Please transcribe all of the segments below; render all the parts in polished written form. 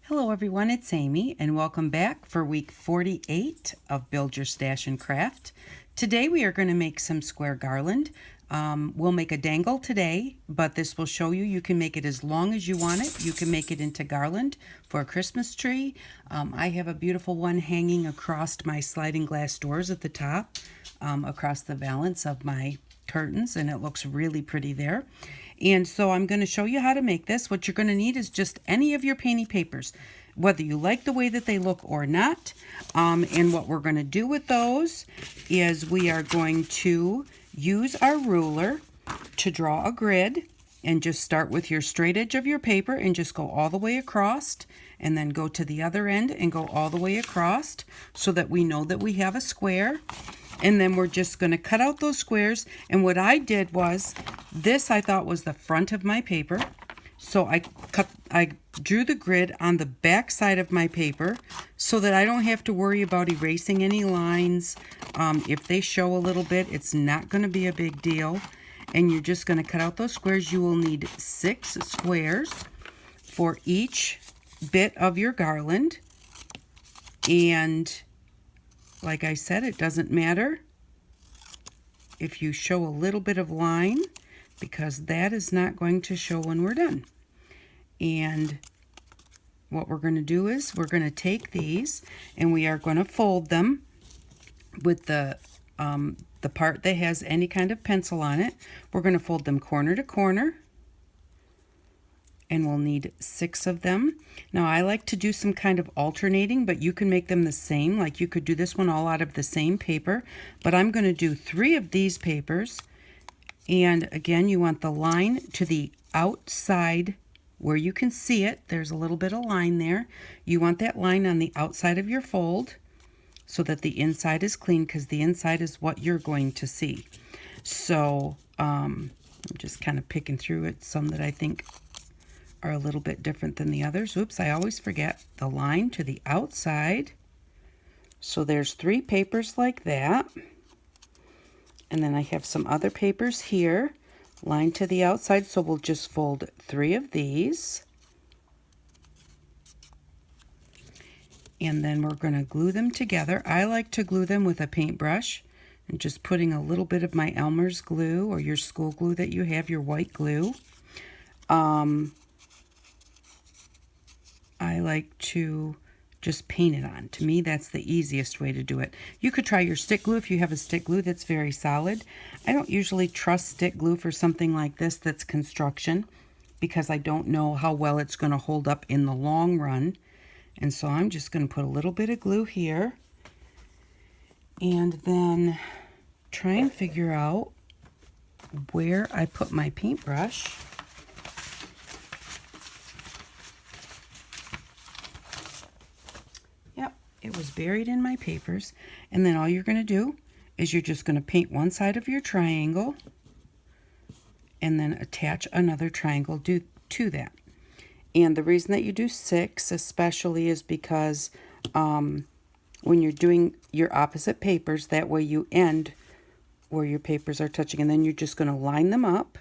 Hello everyone, it's Amy and welcome back for week 48 of Build Your Stash and Craft. Today we are going to make some square garland. We'll make a dangle today, but this will show you can make it as long as you want it. You can make it into garland for a Christmas tree. I have a beautiful one hanging across my sliding glass doors at the top, across the valance of my curtains, and it looks really pretty there. And so I'm going to show you how to make this. What you're going to need is just any of your painty papers, whether you like the way that they look or not. And what we're going to do with those is we are going to use our ruler to draw a grid, and just start with your straight edge of your paper and just go all the way across, and then go to the other end and go all the way across so that we know that we have a square. And then we're just going to cut out those squares. And what I did was, this I thought was the front of my paper. So I drew the grid on the back side of my paper so that I don't have to worry about erasing any lines. If they show a little bit, it's not going to be a big deal. And you're just going to cut out those squares. You will need 6 squares for each bit of your garland. And like I said, it doesn't matter if you show a little bit of line, because that is not going to show when we're done. And what we're going to do is we're going to take these and we are going to fold them with the part that has any kind of pencil on it. We're going to fold them corner to corner, and we'll need 6 of them. Now I like to do some kind of alternating, but you can make them the same. Like you could do this one all out of the same paper, but I'm going to do 3 of these papers. And again, you want the line to the outside where you can see it. There's a little bit of line there. You want that line on the outside of your fold so that the inside is clean, because the inside is what you're going to see. So I'm just kind of picking through it, some that I think are a little bit different than the others. Oops, I always forget the line to the outside. So there's 3 papers like that. And then I have some other papers here, line to the outside, so we'll just fold 3 of these. And then we're going to glue them together. I like to glue them with a paintbrush, and just putting a little bit of my Elmer's glue or your school glue that you have, your white glue. I like to just paint it on. To me, that's the easiest way to do it. You could try your stick glue if you have a stick glue that's very solid. I don't usually trust stick glue for something like this that's construction, because I don't know how well it's going to hold up in the long run. And so I'm just going to put a little bit of glue here, and then try and figure out where I put my paintbrush. It was buried in my papers. And then all you're going to do is you're just going to paint one side of your triangle and then attach another triangle to that. And the reason that you do 6 especially is because when you're doing your opposite papers, that way you end where your papers are touching, and then you're just going to line them up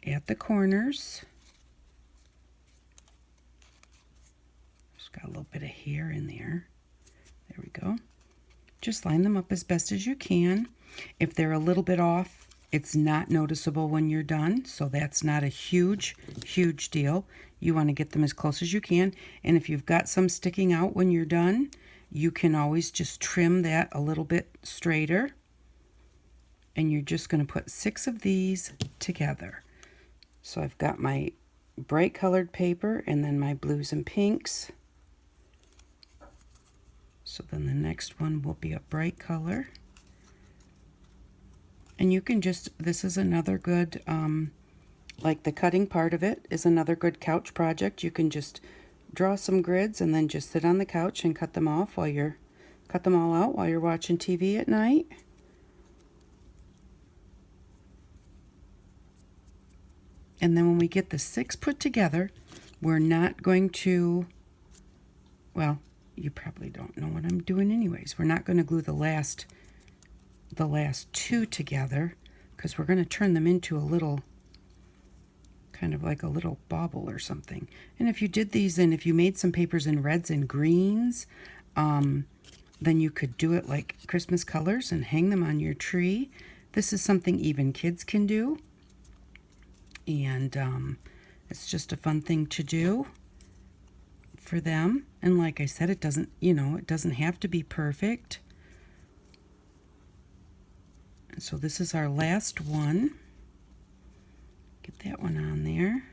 at the corners. Got a little bit of hair in there. There we go. Just line them up as best as you can. If they're a little bit off, it's not noticeable when you're done, so that's not a huge deal. You want to get them as close as you can, and if you've got some sticking out when you're done, you can always just trim that a little bit straighter. And you're just going to put 6 of these together. So I've got my bright colored paper and then my blues and pinks. So then the next one will be a bright color. And you can just, this is another good, like the cutting part of it is another good couch project. You can just draw some grids and then just sit on the couch and cut them all out while you're watching TV at night. And then when we get the 6 put together, we're not going to, well, you probably don't know what I'm doing anyways. We're not going to glue the last 2 together, because we're going to turn them into a little kind of like a little bauble or something. And if you did these, and if you made some papers in reds and greens, then you could do it like Christmas colors and hang them on your tree. This is something even kids can do. And it's just a fun thing to do for them. And like I said, it doesn't, it doesn't have to be perfect. And so this is our last one. Get that one on there.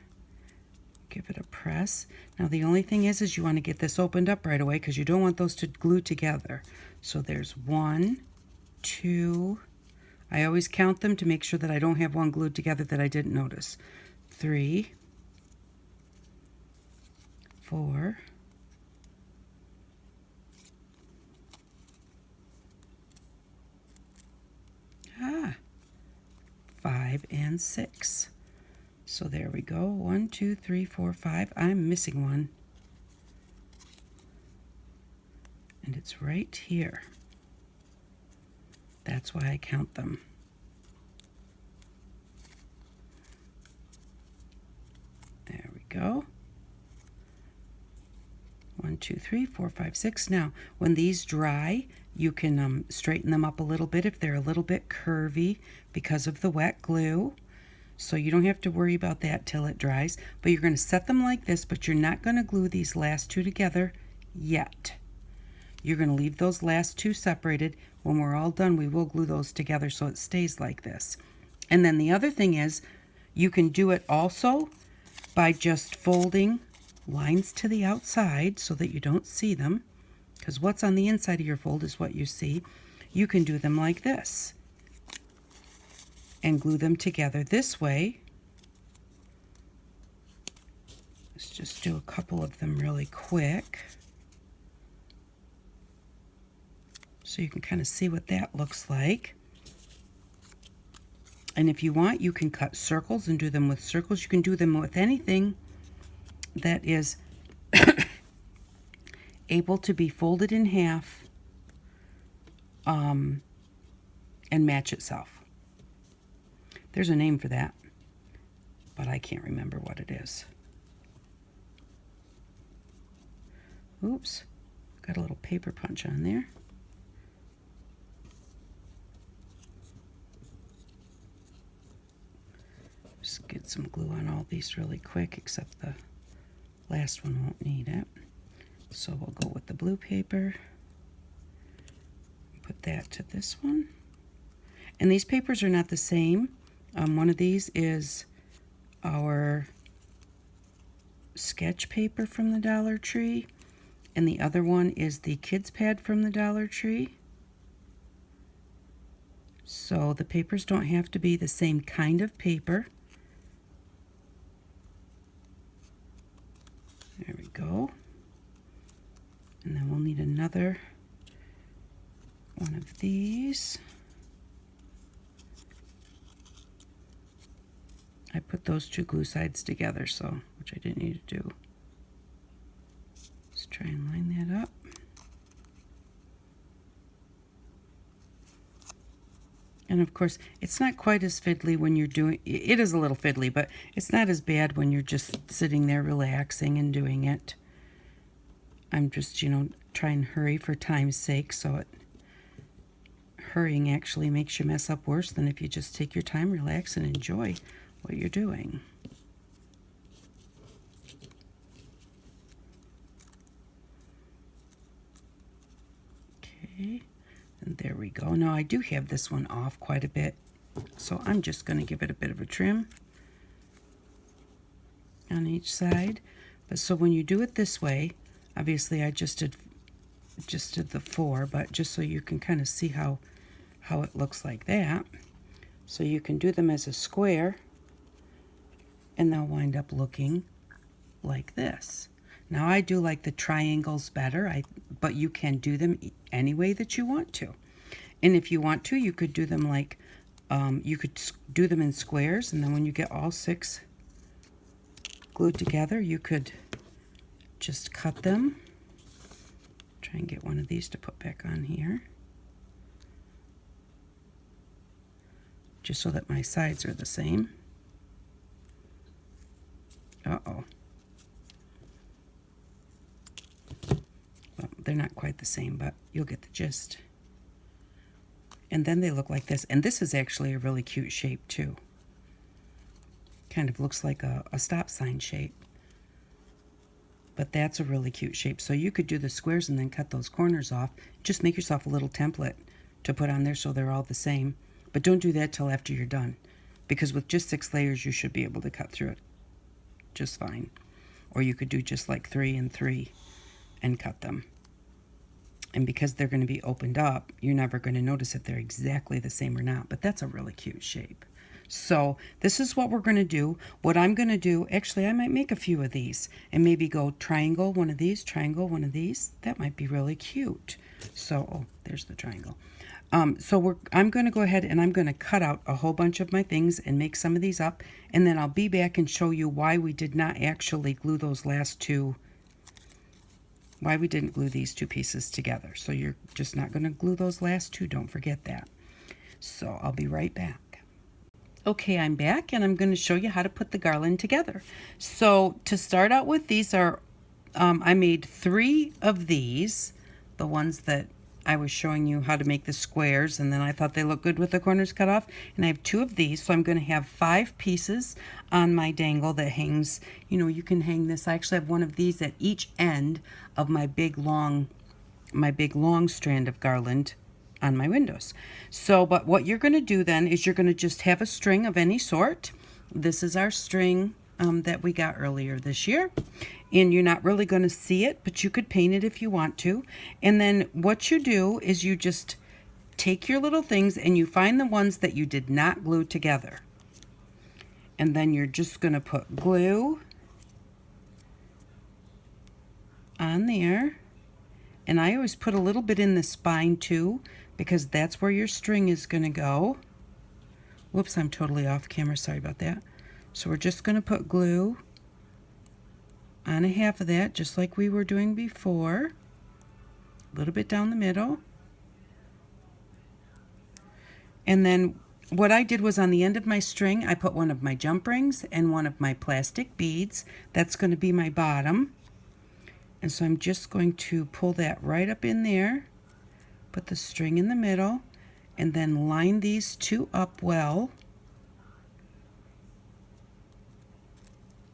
Give it a press. Now the only thing is you want to get this opened up right away because you don't want those to glue together. So there's 1, 2, I always count them to make sure that I don't have one glued together that I didn't notice. 3, 4, 5, and 6. So there we go. 1, 2, 3, 4, 5. I'm missing one. And it's right here. That's why I count them. There we go. 1, 2, 3, 4, 5, 6. Now, when these dry, you can straighten them up a little bit if they're a little bit curvy because of the wet glue. So you don't have to worry about that till it dries. But you're going to set them like this, but you're not going to glue these last two together yet. You're going to leave those last two separated. When we're all done, we will glue those together so it stays like this. And then the other thing is, you can do it also by just folding lines to the outside so that you don't see them, because what's on the inside of your fold is what you see. You can do them like this and glue them together this way. Let's just do a couple of them really quick so you can kind of see what that looks like. And if you want, you can cut circles and do them with circles. You can do them with anything that is able to be folded in half and match itself. There's a name for that, but I can't remember what it is. Oops, got a little paper punch on there. Just get some glue on all these really quick, except the last one won't need it. So we'll go with the blue paper. Put that to this one. And these papers are not the same. One of these is our sketch paper from the Dollar Tree, and the other one is the kids pad from the Dollar Tree. So the papers don't have to be the same kind of paper. There we go. And then we'll need another one of these. I put those two glue sides together, which I didn't need to do. Let's try and line that up. And of course, it's not quite as fiddly when you're doing, it is a little fiddly, but it's not as bad when you're just sitting there relaxing and doing it. I'm just, trying to hurry for time's sake, so hurrying actually makes you mess up worse than if you just take your time, relax, and enjoy what you're doing. Okay, and there we go. Now I do have this one off quite a bit, so I'm just going to give it a bit of a trim on each side. But so when you do it this way, obviously I just did the 4, but just so you can kind of see how it looks like that. So you can do them as a square, and they'll wind up looking like this. Now I do like the triangles better, but you can do them any way that you want to. And if you want to, you could do them like, you could do them in squares, and then when you get all 6 glued together, you could just cut them. Try and get one of these to put back on here, just so that my sides are the same. Uh-oh. Well, they're not quite the same, but you'll get the gist. And then they look like this. And this is actually a really cute shape too. Kind of looks like a stop sign shape. But that's a really cute shape. So you could do the squares and then cut those corners off. Just make yourself a little template to put on there so they're all the same. But don't do that till after you're done, because with just 6 layers you should be able to cut through it just fine. Or you could do just like 3 and 3 and cut them. And because they're going to be opened up, you're never going to notice if they're exactly the same or not. But that's a really cute shape. So this is what we're going to do. What I'm going to do, actually I might make a few of these and maybe go triangle one of these, triangle one of these. That might be really cute. So, oh, there's the triangle. I'm going to go ahead and I'm going to cut out a whole bunch of my things and make some of these up. And then I'll be back and show you why we did not actually glue those last two, why we didn't glue these two pieces together. So you're just not going to glue those last two. Don't forget that. So I'll be right back. Okay, I'm back and I'm going to show you how to put the garland together. So to start out with, these are, I made 3 of these, the ones that I was showing you how to make the squares, and then I thought they looked good with the corners cut off, and I have 2 of these. So I'm going to have 5 pieces on my dangle that hangs, you know, you can hang this. I actually have one of these at each end of my big long strand of garland on my windows. So, but what you're going to do then is you're going to just have a string of any sort. This is our string that we got earlier this year, and you're not really going to see it, but you could paint it if you want to. And then what you do is you just take your little things and you find the ones that you did not glue together, and then you're just going to put glue on there. And I always put a little bit in the spine too, because that's where your string is going to go. Whoops, I'm totally off camera, sorry about that. So we're just going to put glue on a half of that, just like we were doing before. A little bit down the middle. And then what I did was on the end of my string, I put one of my jump rings and one of my plastic beads. That's going to be my bottom. And so I'm just going to pull that right up in there, put the string in the middle, and then line these 2 up well.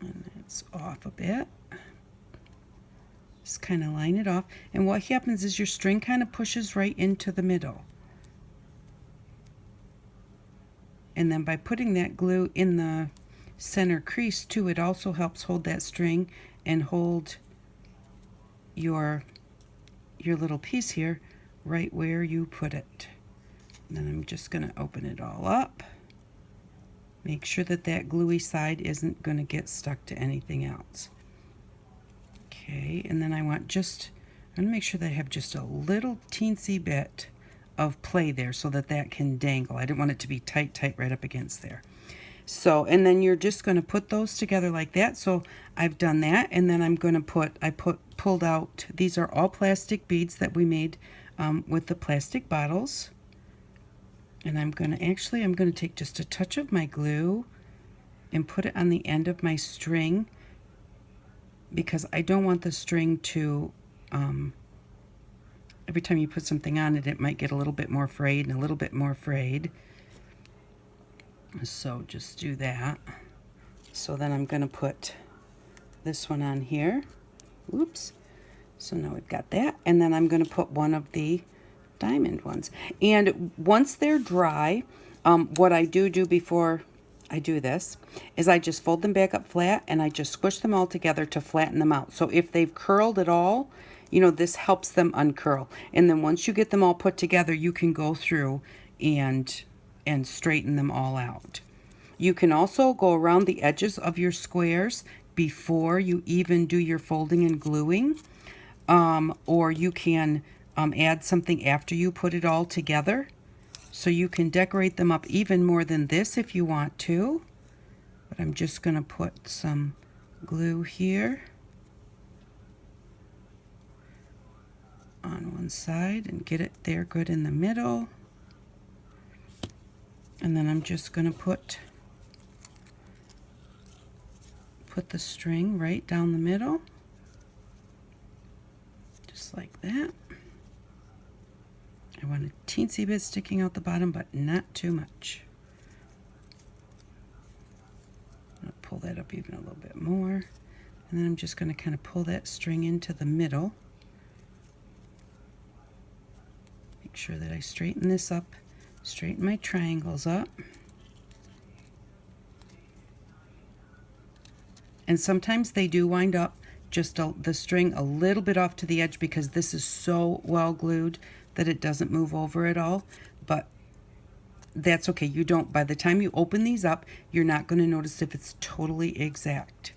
And it's off a bit. Just kind of line it off. And what happens is your string kind of pushes right into the middle. And then by putting that glue in the center crease too, it also helps hold that string and hold your little piece here right where you put it. And then I'm just going to open it all up. Make sure that that gluey side isn't going to get stuck to anything else. Okay, and then I'm going to make sure that I have just a little teensy bit of play there so that that can dangle. I didn't want it to be tight right up against there. So, and then you're just going to put those together like that. So I've done that, and then I'm going to pulled out, these are all plastic beads that we made with the plastic bottles. And I'm going to take just a touch of my glue and put it on the end of my string, because I don't want the string to, every time you put something on it, it might get a little bit more frayed and a little bit more frayed. So just do that. So then I'm going to put this one on here. Oops. So now we've got that. And then I'm going to put one of the diamond ones. And once they're dry, what I do before I do this is I just fold them back up flat and I just squish them all together to flatten them out. So if they've curled at all, you know, this helps them uncurl. And then once you get them all put together, you can go through and straighten them all out. You can also go around the edges of your squares before you even do your folding and gluing, or you can add something after you put it all together. So you can decorate them up even more than this if you want to. But I'm just going to put some glue here on one side and get it there good in the middle. And then I'm just going to put put the string right down the middle, just like that. I want a teensy bit sticking out the bottom, but not too much. I'll pull that up even a little bit more, and then I'm just going to kind of pull that string into the middle. Make sure that I straighten this up, straighten my triangles up. And sometimes they do wind up just the string a little bit off to the edge because this is so well glued that it doesn't move over at all. But that's okay. You don't, by the time you open these up, you're not going to notice if it's totally exact.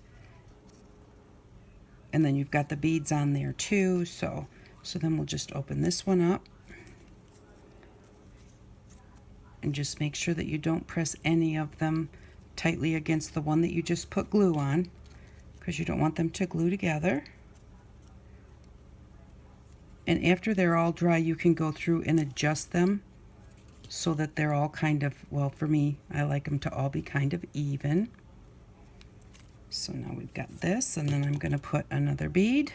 And then you've got the beads on there too. So then we'll just open this one up. And just make sure that you don't press any of them tightly against the one that you just put glue on, because you don't want them to glue together. And after they're all dry, you can go through and adjust them so that they're all kind of, well, for me, I like them to all be kind of even. So now we've got this, and then I'm going to put another bead.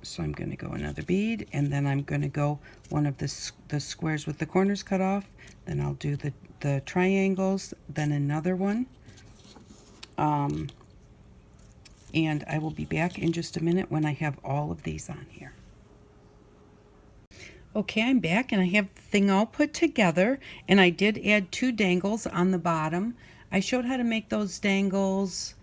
So I'm going to go another bead, and then I'm going to go one of the squares with the corners cut off. Then I'll do the triangles, then another one. And I will be back in just a minute when I have all of these on here. Okay, I'm back, and I have the thing all put together, and I did add 2 dangles on the bottom. I showed how to make those dangles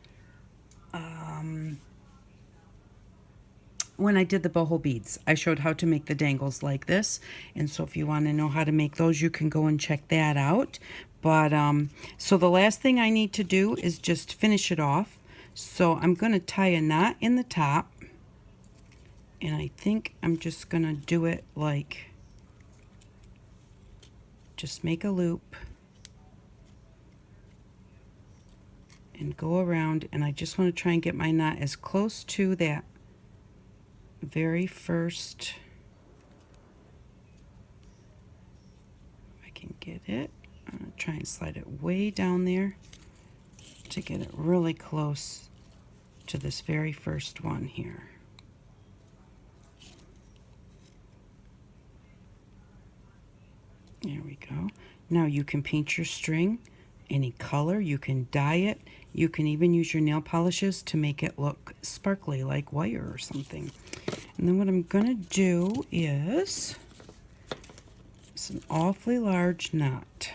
when I did the boho beads. I showed how to make the dangles like this, and so if you want to know how to make those, you can go and check that out. But so the last thing I need to do is just finish it off. So I'm going to tie a knot in the top, and I think I'm just going to do it like, just make a loop and go around, and I just want to try and get my knot as close to that very first, if I can get it, I'm going to try and slide it way down there to get it really close to this very first one here. There we go. Now you can paint your string any color, you can dye it, you can even use your nail polishes to make it look sparkly like wire or something. And then what I'm gonna do is, it's an awfully large knot.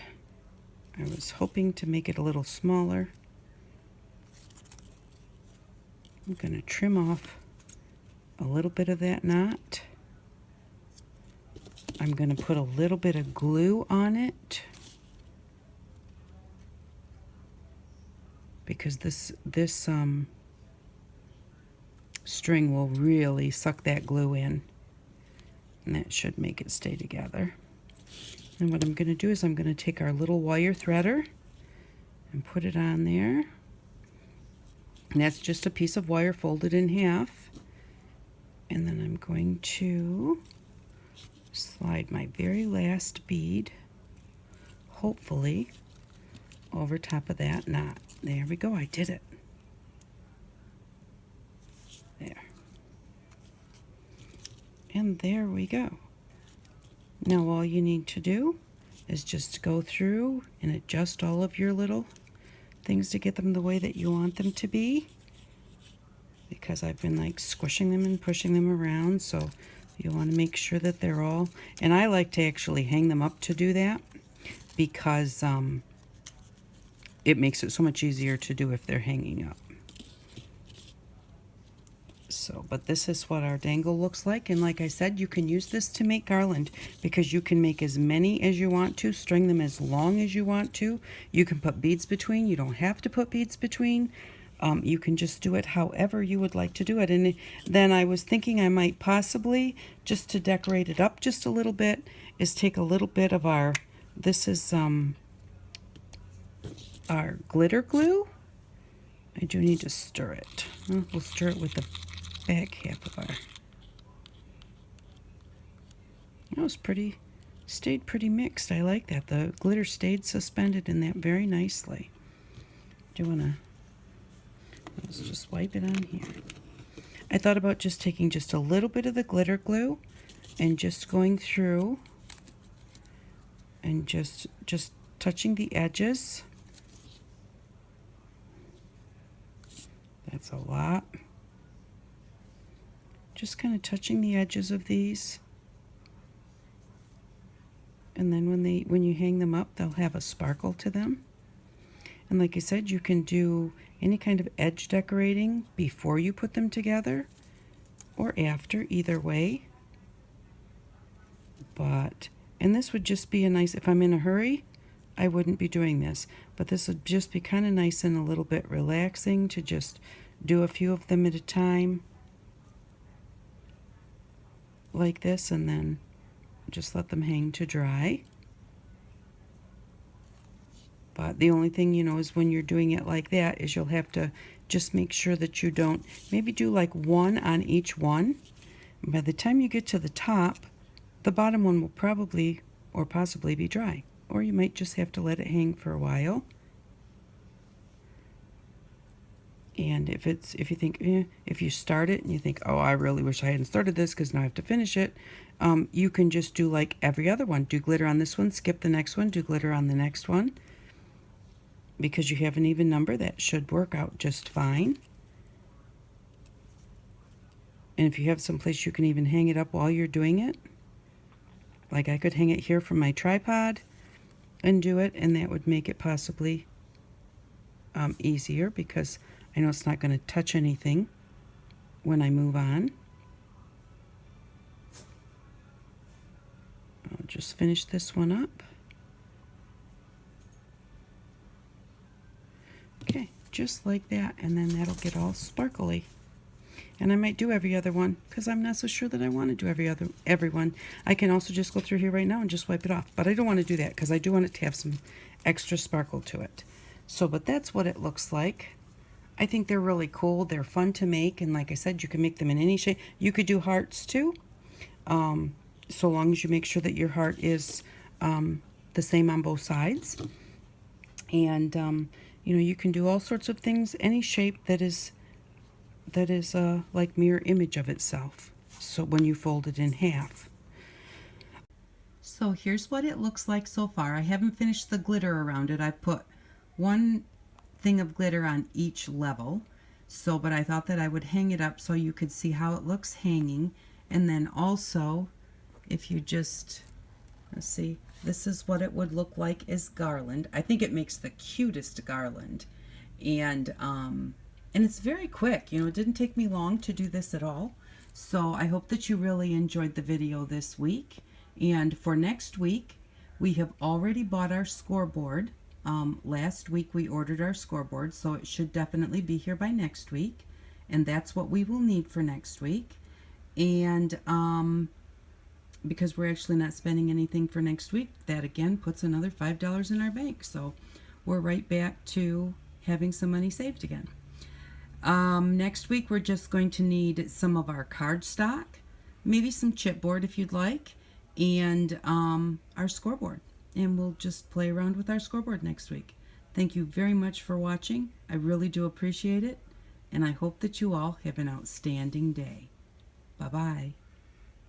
I was hoping to make it a little smaller. I'm gonna trim off a little bit of that knot. I'm gonna put a little bit of glue on it, because this string will really suck that glue in, and that should make it stay together. And what I'm going to do is I'm going to take our little wire threader and put it on there, and that's just a piece of wire folded in half. And then I'm going to slide my very last bead, hopefully, over top of that knot. There we go, I did it. There. And there we go. Now all you need to do is just go through and adjust all of your little things to get them the way that you want them to be, because I've been like squishing them and pushing them around, so you want to make sure that they're all, and I like to actually hang them up to do that, because it makes it so much easier to do if they're hanging up. So, but this is what our dangle looks like, and like I said, you can use this to make garland, because you can make as many as you want to, string them as long as you want to. You can put beads between. You don't have to put beads between. You can just do it however you would like to do it. And then I was thinking I might possibly, just to decorate it up just a little bit, is take a little bit of our, this is our glitter glue. I do need to stir it. We'll stir it with the back half of our, that was pretty stayed pretty mixed. I like that. The glitter stayed suspended in that very nicely. Do you want to, let's just wipe it on here. I thought about just taking just a little bit of the glitter glue and just going through and just touching the edges. That's a lot. Just kind of touching the edges of these. And then when you hang them up, they'll have a sparkle to them. And like I said, you can do any kind of edge decorating before you put them together or after, either way. And this would just be a nice, if I'm in a hurry, I wouldn't be doing this. But this would just be kind of nice and a little bit relaxing to just do a few of them at a time. Like this, and then just let them hang to dry. But the only thing, is when you're doing it like that is you'll have to just make sure that you don't, maybe do like one on each one. And by the time you get to the top, the bottom one will probably or possibly be dry. Or you might just have to let it hang for a while. And if you think, if you start it and you think, oh, I really wish I hadn't started this because now I have to finish it, you can just do like every other one. Do glitter on this one, skip the next one, do glitter on the next one. Because you have an even number, that should work out just fine. And if you have some place you can even hang it up while you're doing it, like I could hang it here from my tripod and do it, and that would make it possibly easier because I know it's not going to touch anything when I move on. I'll just finish this one up. Okay, just like that, and then that'll get all sparkly. And I might do every other one because I'm not so sure that I want to do every one. I can also just go through here right now and just wipe it off, but I don't want to do that because I do want it to have some extra sparkle to it. So, but that's what it looks like. I think they're really cool. They're fun to make, and like I said, you can make them in any shape. You could do hearts too, so long as you make sure that your heart is the same on both sides. And you can do all sorts of things, any shape that is like mirror image of itself. So when you fold it in half. So here's what it looks like so far. I haven't finished the glitter around it. I put one thing of glitter on each level. But I thought that I would hang it up so you could see how it looks hanging. And then also, if you just, let's see, this is what it would look like as garland. I think it makes the cutest garland. And it's very quick. It didn't take me long to do this at all. So I hope that you really enjoyed the video this week. And for next week, we have already bought our scoreboard. Last week we ordered our scoreboard, so it should definitely be here by next week. And that's what we will need for next week. And because we're actually not spending anything for next week, that again puts another $5 in our bank. So we're right back to having some money saved again. Next week we're just going to need some of our cardstock, maybe some chipboard if you'd like, and our scoreboard. And we'll just play around with our scoreboard next week. Thank you very much for watching. I really do appreciate it, and I hope that you all have an outstanding day. Bye-bye.